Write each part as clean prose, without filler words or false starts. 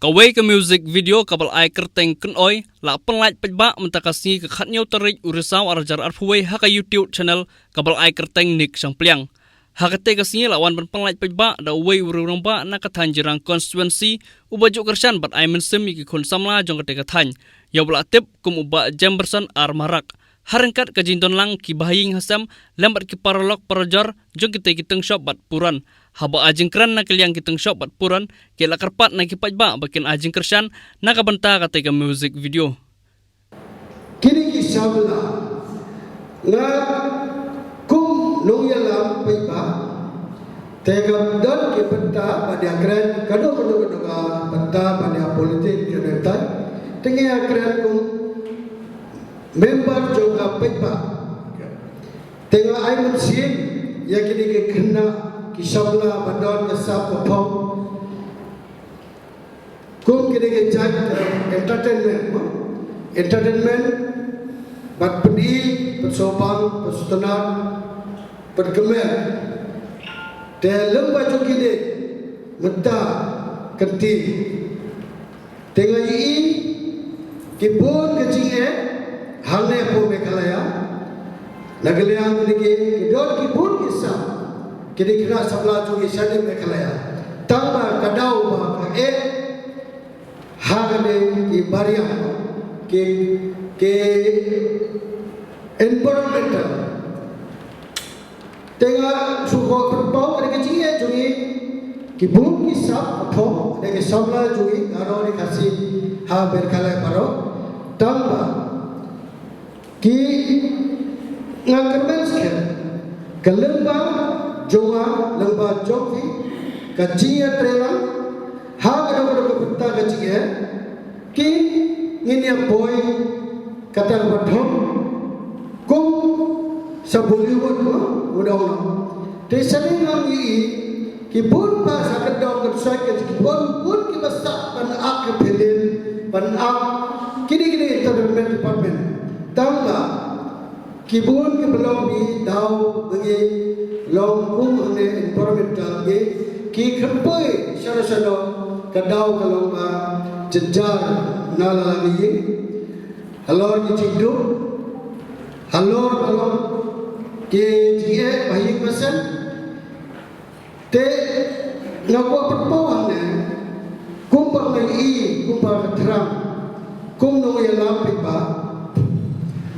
Kawai ke music video kabel ai kerteng ken oi la penlait pejba mentakasi ke khatnyau tarik urisau arajar arfuwei haka YouTube channel kabel ai kerteng nik sang pliang. Haka te kasini lawan penlait pejba da wei urung ba na kathanjirang constituency ubaju kersan bat ai mensem ki khon samla jong kate kathany. Ya bula tip kum uba Jemberson Armarak. Harengkat kajinton lang ki bahing hasam lambat ki paralok parajar jong kite kiteng shop bat puran. Haba ajing kran na kiliang kiteng shop bat puran ke la karpat na ki pajba bakin ajing kersan na kabanta katega music video. Kini ki sabla nga kum nong yalam pajba tega dan ki benta pada kran kado ka benta pada politik ke netai tengah kran kum member juga pajba tengah ai mensin ya kini ke kena kisabla bandon kesap kopong kum kini ke jaj entertainment bat pedi persopan persutenan pergemer te lemba jokide menta kenti tengah i kibun kecing halne po mekalaya nagaliang kini kedor kibun kisah kini kena sabla jungi syade mekalaya tamba kadau ba ka hagane ki baria ke environmental tengah suko berbau kini kecing jungi kibun kisah apho ke sabla jungi garo ni kasih ha mekalaya baro tamba ki ngakemens ke kelembang jonga lembah joki kajiya trelang ha gado putta kajiya ki ngini boy kata badhom kum sabuliwod udah te sani ngi ki bun ba sakadong kersai ki bun ki basak pan ak philin pan ak kini entertainment department tangga kibun ke belum di dau bagi long kum ane environmental ge ki khempoi sara ke dau kalau ba jejar nala lagi halor ki cidu halor kalau ke jie bayi pesan te ngako perpawang ne kumpang ngai kumpang terang kum no ya lampi ba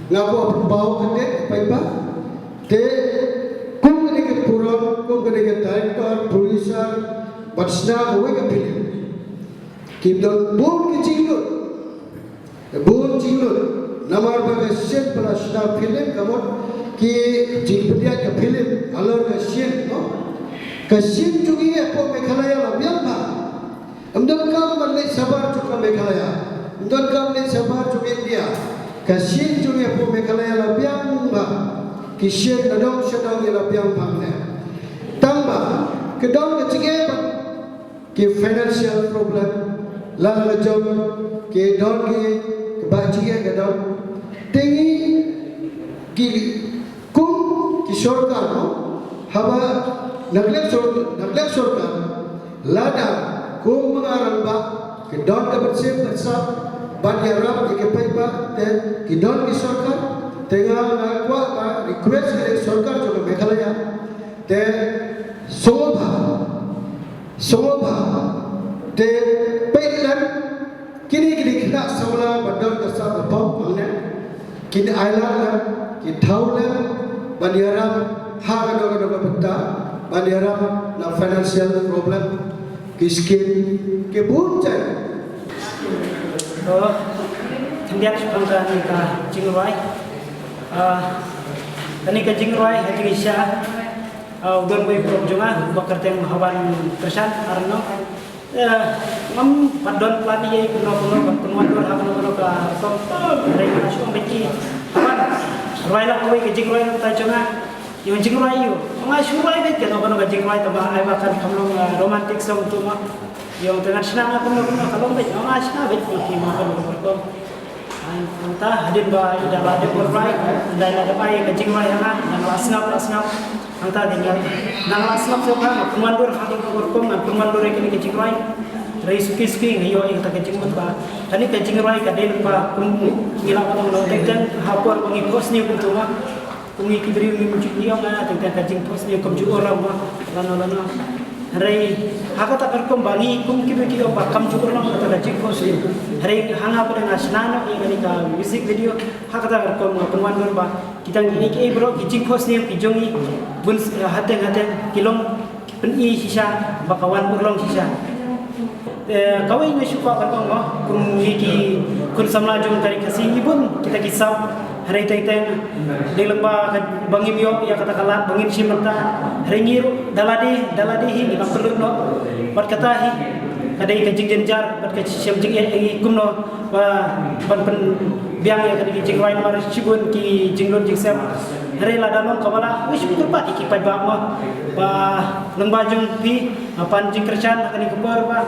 ngako berbau kene paiba te kum kene ke puron kum kene ke director producer batsna hoye ke film kidon bun jingut namar baga set pala sna film kamot ki jingpedia ke film alor ke sien no ke sien jugi apo mekhalaya la biamba amdon kam manle sabar chuka mekhalaya amdon kam le sabar chuka India kasih juga pun mekalaya labiang ba kisien nadong sedang labiang pamne tambah kedong kecige ke financial problem la job ke don ke bajiya kedong tengi ki kum ki sarkar no haba naglek sarkar lada kum mengarang ba ke don ke bersih Bagi Arab ke paiba te kidon ki sarkar tengah ngakwa ka request ke sarkar juga Meghalaya te soba te pailan kini kena samla badon ka sa bapau amne kini ailan ki thaulan Bani Arab ha gado betta Bani Arab na financial problem ki skin ke bunjai Tendiak sebangsa ni ka jingruai, ani ka jingruai haji isya, udan boy perjungan bakar teng hawan kersan arno, ngam padon pelati ye kuno penuan dua kuno ka kom, mereka asum beci, hawan, ruai lah boy ka jingruai nanti jungan, yung jingruai yo, ngai suai bet ka kuno ka jingruai tambah ay bakan kamlong romantik song tu mah. Yang dengan senang aku nak kalau baik, orang asal baik ni makan berkom. Entah hadir ba ida lade berbaik, ida lade baik kecing mai hana, yang lasnap. Entah dengan nang lasnap siapa, pemandur hadir berkom, pemandur ini kecing mai. rai suki ngayo ay ta kajing mo ba kani kajing rai kadel pa kung gila pa no tengteng hapor pangi post ni kung tuma kung ikibri ni mucik ni nga tengteng kajing post ni kum ju orang ma lano rai haka ta karkom bangi kung kibri ki ba kam ju orang ta kajing post ni rai hanga pa na snano i ka music video haka ta karkom kunwan gor ba kita ini ki bro kajing post ni kijongi bun hateng kilong pen i sisa bakawan urlong sisa kawai na syukur kan kung hiki kun samla jong tari kasi ibun kita kisap hari teng di lemba bangim yo ya kata kalat bangim simata hari ngiru daladi hi di perlu no bat kata hi kadai kajing jenjar bat kajing jing ai kumno ban pen biang ya kadai jing wain mar sibun ki jinglon jing sem hari la dalon kabala wis kurpat iki pai ba ba lemba jong pi pan jing kerjan kani kepar ba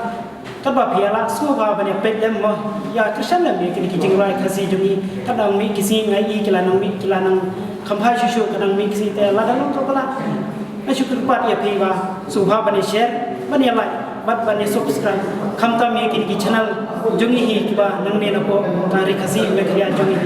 Kaba piala semua banyak pedem mah ya Kristen lah bikin kijing rai kasih jumi kadang mi kisi ngai kilanang kampai susu kadang mi kisi teh ladang tu kala syukur pat ya piwa subha bani share bani like bani subscribe kamta mi bikin channel jumi hi kiba nang ne napo tari kasih me kriya jumi